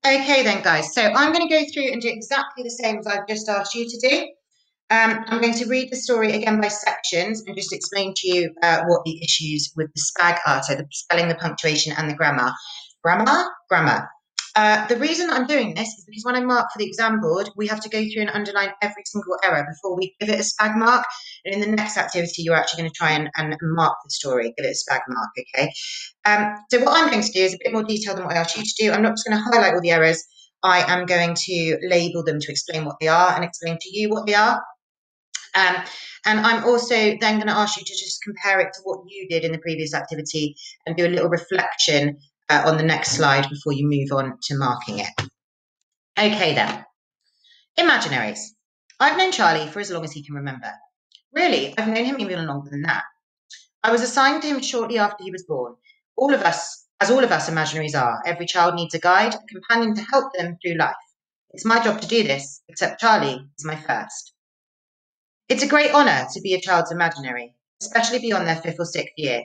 Okay then, guys. So I'm going to go through and do exactly the same as I've just asked you to do. I'm going to read the story again by sections and just explain to you what the issues with the SPAG are, so the spelling, the punctuation, and the grammar. Grammar. The reason I'm doing this is because when I mark for the exam board, we have to go through and underline every single error before we give it a SPAG mark. And in the next activity, you're actually going to try and mark the story, give it a SPAG mark, okay? So what I'm going to do is a bit more detail than what I asked you to do. I'm not just going to highlight all the errors. I am going to label them to explain what they are and explain to you what they are. Um, and I'm also then going to ask you to just compare it to what you did in the previous activity and do a little reflection on the next slide before you move on to marking it. Okay then, imaginaries. I've known Charlie for as long as he can remember. Really, I've known him even longer than that. I was assigned to him shortly after he was born. All of us, as all of us imaginaries are, every child needs a guide, a companion to help them through life. It's my job to do this, except Charlie is my first. It's a great honour to be a child's imaginary, especially beyond their fifth or sixth year.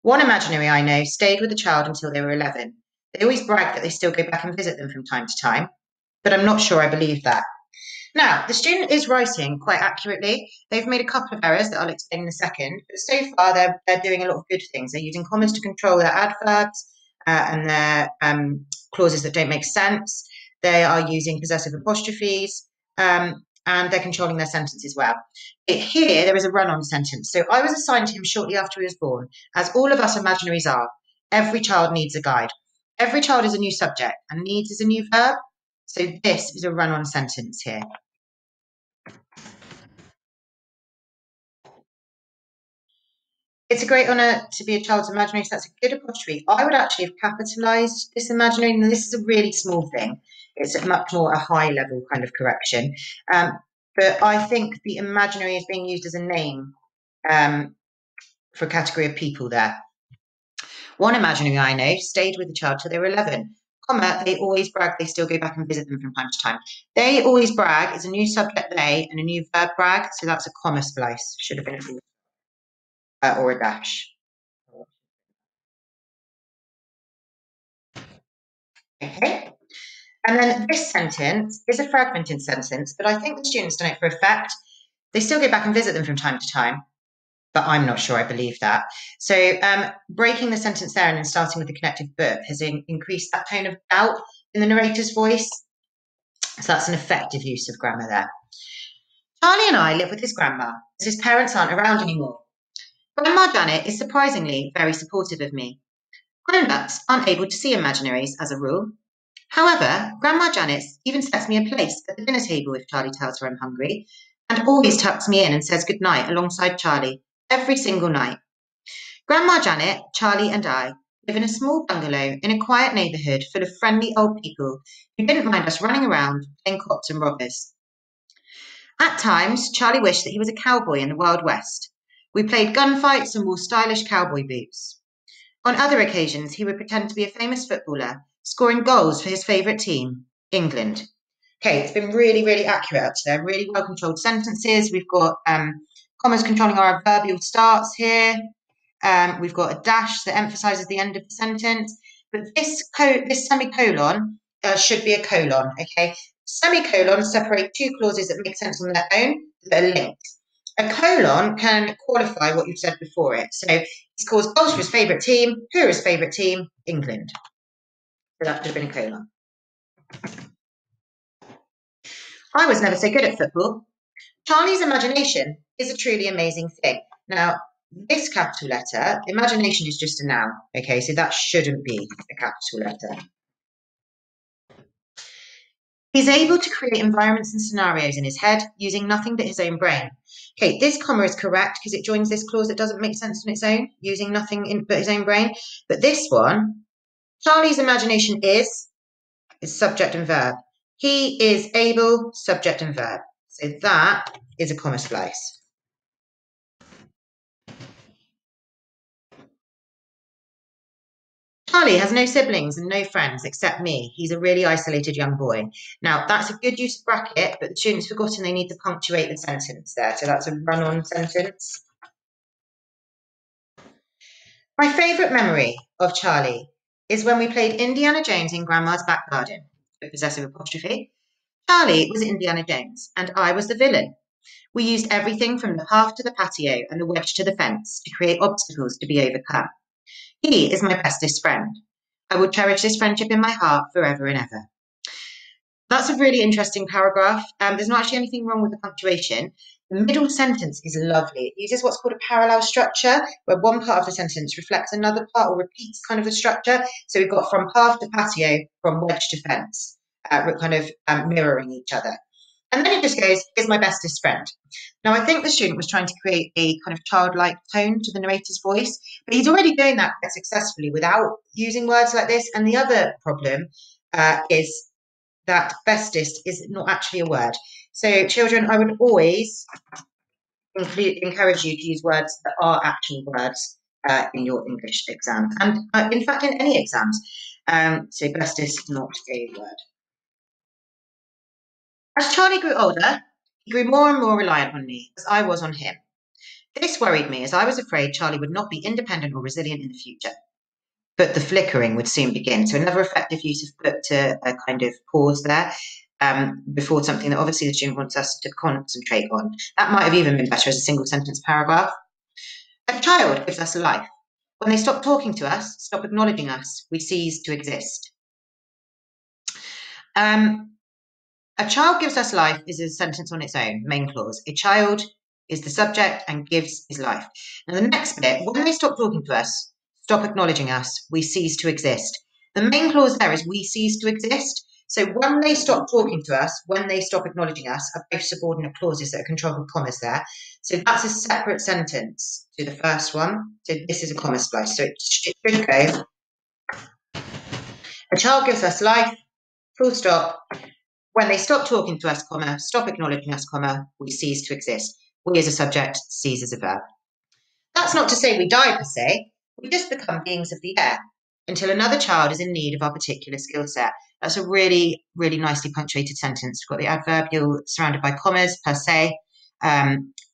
One imaginary I know stayed with the child until they were 11. They always brag that they still go back and visit them from time to time, but I'm not sure I believe that. Now, the student is writing quite accurately. They've made a couple of errors that I'll explain in a second, but so far they're doing a lot of good things. They're using commas to control their adverbs and their clauses that don't make sense. They are using possessive apostrophes and they're controlling their sentences well. Here, there is a run-on sentence. So I was assigned to him shortly after he was born, as all of us imaginaries are. Every child needs a guide. Every child is a new subject and needs is a new verb. So this is a run-on sentence here. It's a great honour to be a child's imaginary, so that's a good apostrophe. I would actually have capitalised this imaginary, and this is a really small thing. It's a much more a high level kind of correction. But I think the imaginary is being used as a name for a category of people there. One imaginary I know stayed with the child till they were 11. Comma, they always brag they still go back and visit them from time to time. They always brag is a new subject they and a new verb brag, so that's a comma splice. Should have been a full or a dash. Okay. And then this sentence is a fragmented sentence, but I think the students done it for effect. They still go back and visit them from time to time, but I'm not sure I believe that. So breaking the sentence there and then starting with the connective verb has increased that tone of doubt in the narrator's voice. So that's an effective use of grammar there. Charlie and I live with his grandma, as his parents aren't around anymore. Grandma Janet is surprisingly very supportive of me. Grown-ups aren't able to see imaginaries as a rule. However, Grandma Janet even sets me a place at the dinner table if Charlie tells her I'm hungry, and always tucks me in and says good night alongside Charlie, every single night. Grandma Janet, Charlie and I live in a small bungalow in a quiet neighbourhood full of friendly old people who didn't mind us running around playing cops and robbers. At times, Charlie wished that he was a cowboy in the Wild West. We played gunfights and wore stylish cowboy boots. On other occasions, he would pretend to be a famous footballer, scoring goals for his favourite team, England. Okay, it's been really, really accurate up to there. Really well-controlled sentences. We've got commas controlling our adverbial starts here. We've got a dash that emphasises the end of the sentence. But this semicolon should be a colon, okay? Semicolons separate two clauses that make sense on their own, that are linked. A colon can qualify what you've said before it. So he scores goals for his favourite team. Who are his favourite team? England. So that should have been a colon. I was never so good at football. Charlie's imagination is a truly amazing thing. Now, this capital letter, imagination is just a noun, okay? So that shouldn't be a capital letter. He's able to create environments and scenarios in his head using nothing but his own brain. Okay, this comma is correct because it joins this clause that doesn't make sense on its own, using nothing but his own brain. But this one, Charlie's imagination is subject and verb. He is able, subject and verb. So that is a comma splice. Charlie has no siblings and no friends except me. He's a really isolated young boy. Now, that's a good use of bracket, but the student's forgotten they need to punctuate the sentence there. So that's a run-on sentence. My favourite memory of Charlie is when we played Indiana Jones in Grandma's back garden. a possessive apostrophe. Charlie was Indiana Jones, and I was the villain. We used everything from the path to the patio and the wedge to the fence to create obstacles to be overcome. He is my bestest friend. I will cherish this friendship in my heart forever and ever. That's a really interesting paragraph. There's not actually anything wrong with the punctuation. The middle sentence is lovely. It uses what's called a parallel structure, where one part of the sentence reflects another part or repeats kind of the structure. So we've got from path to patio, from wedge to fence, kind of mirroring each other. And then it just goes, here's my bestest friend. Now, I think the student was trying to create a kind of childlike tone to the narrator's voice, but he's already doing that quite successfully without using words like this. And the other problem is that bestest is not actually a word. So children, I would always encourage you to use words that are actual words in your English exams, and in fact in any exams. So bestest is not a word. As Charlie grew older, he grew more and more reliant on me, as I was on him. This worried me, as I was afraid Charlie would not be independent or resilient in the future. But the flickering would soon begin. So another effective use of put to a kind of pause there before something that obviously the student wants us to concentrate on. That might have even been better as a single sentence paragraph. A child gives us life. When they stop talking to us, stop acknowledging us, we cease to exist. A child gives us life is a sentence on its own, main clause. A child is the subject and gives his life. Now the next bit, when they stop talking to us, stop acknowledging us, we cease to exist. The main clause there is we cease to exist. So when they stop talking to us, when they stop acknowledging us, are both subordinate clauses that are controlled with commas there. So that's a separate sentence to the first one. So this is a comma splice. So it should go, a child gives us life, full stop. When they stop talking to us, comma, stop acknowledging us, comma, we cease to exist. We as a subject, cease as a verb. That's not to say we die per se. We just become beings of the air until another child is in need of our particular skill set. That's a really, really nicely punctuated sentence. We've got the adverbial surrounded by commas, per se,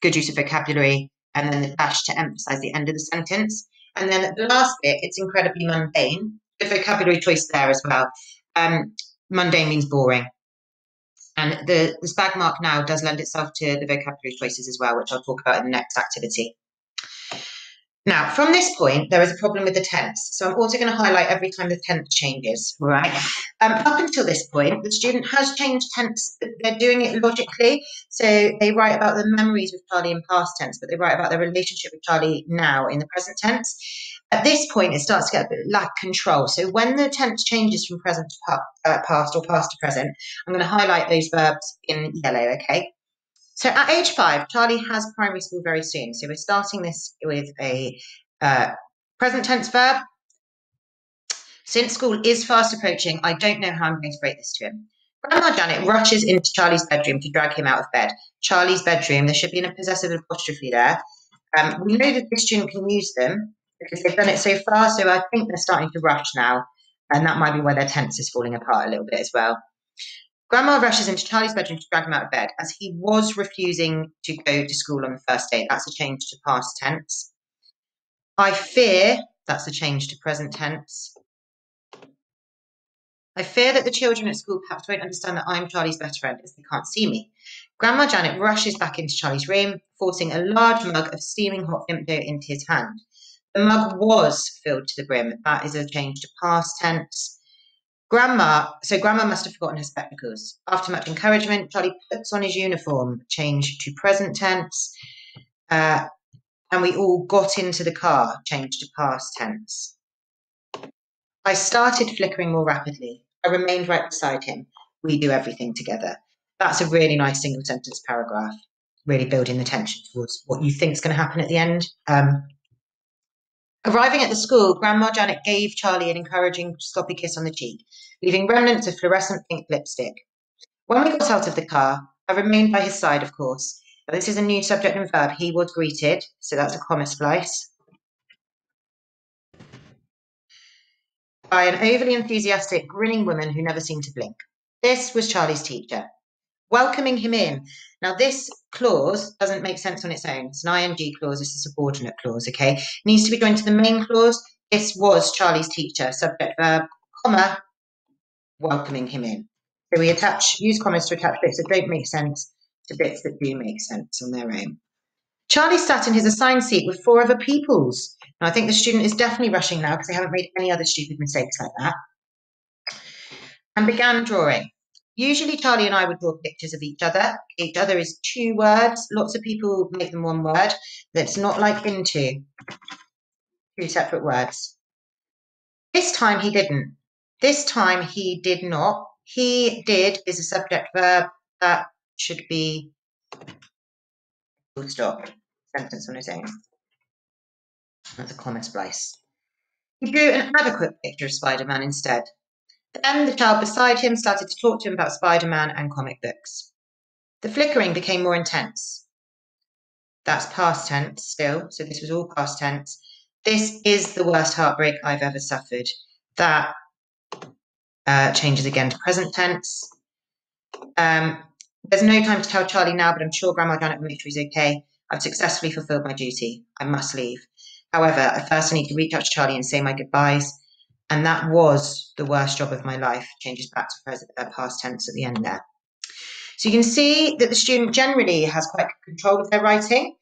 good use of vocabulary, and then the dash to emphasize the end of the sentence. And then the last bit, it's incredibly mundane. The vocabulary choice there as well. Mundane means boring. And the SPAG mark now does lend itself to the vocabulary choices as well, which I'll talk about in the next activity. Now, from this point, there is a problem with the tense. So I'm also going to highlight every time the tense changes, right? Up until this point, the student has changed tense, but they're doing it logically. So they write about the memories with Charlie in past tense, but they write about their relationship with Charlie now in the present tense. At this point, it starts to get a bit lack control. So when the tense changes from present to past or past to present, I'm going to highlight those verbs in yellow, okay? So at age 5, Charlie has primary school very soon. So we're starting this with a present tense verb. Since school is fast approaching, I don't know how I'm going to break this to him. Grandma Janet rushes into Charlie's bedroom to drag him out of bed. Charlie's bedroom, there should be a possessive apostrophe there. We know that this student can use them because they've done it so far. So I think they're starting to rush now. And that might be where their tense is falling apart a little bit as well. Grandma rushes into Charlie's bedroom to drag him out of bed as he was refusing to go to school on the first day. That's a change to past tense. I fear, that's a change to present tense. I fear that the children at school perhaps won't understand that I'm Charlie's best friend as they can't see me. Grandma Janet rushes back into Charlie's room, forcing a large mug of steaming hot Vimto into his hand. The mug was filled to the brim. That is a change to past tense. Grandma must have forgotten her spectacles. After much encouragement, Charlie puts on his uniform, change to present tense. And we all got into the car, change to past tense. I started flickering more rapidly. I remained right beside him. We do everything together. That's a really nice single sentence paragraph, really building the tension towards what you think is going to happen at the end. Arriving at the school, Grandma Janet gave Charlie an encouraging sloppy kiss on the cheek, leaving remnants of fluorescent pink lipstick. When we got out of the car, I remained by his side, of course. Now, this is a new subject and verb. He was greeted, so that's a comma splice, by an overly enthusiastic, grinning woman who never seemed to blink. This was Charlie's teacher. Welcoming him in. Now, this clause doesn't make sense on its own. It's an ing clause. It's a subordinate clause, okay? It needs to be joined to the main clause. This was Charlie's teacher, subject, verb, comma, welcoming him in. So we use commas to attach bits that don't make sense to bits that do make sense on their own. Charlie sat in his assigned seat with 4 other pupils. Now, I think the student is definitely rushing now because they haven't made any other stupid mistakes like that. And began drawing. Usually Charlie and I would draw pictures of each other. Each other is 2 words. Lots of people make them 1 word. That's not like into. 2 separate words. This time he didn't. This time he did not. He did is a subject verb that should be full stop. Sentence on its own. That's a comma splice. He drew an adequate picture of Spider-Man instead. Then the child beside him started to talk to him about Spider-Man and comic books. The flickering became more intense. That's past tense still, so this was all past tense. This is the worst heartbreak I've ever suffered. That changes again to present tense. There's no time to tell Charlie now, but I'm sure Grandma Janet will make sure he's okay. I've successfully fulfilled my duty. I must leave. However, I first need to reach out to Charlie and say my goodbyes. And that was the worst job of my life. Changes back to past tense at the end there. So you can see that the student generally has quite good control of their writing.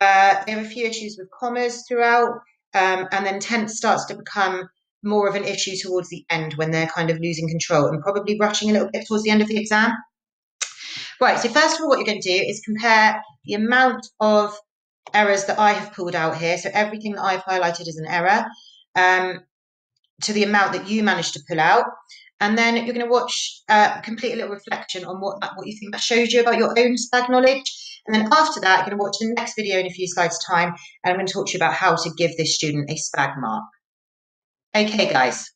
They have a few issues with commas throughout, and then tense starts to become more of an issue towards the end when they're kind of losing control and probably rushing a little bit towards the end of the exam. Right, so first of all, what you're going to do is compare the amount of errors that I have pulled out here, so everything that I've highlighted as an error, to the amount that you managed to pull out. And then you're going to watch, complete a little reflection on what you think that shows you about your own SPAG knowledge. And then after that, you're going to watch the next video in a few slides' time, and I'm going to talk to you about how to give this student a SPAG mark. Okay, guys.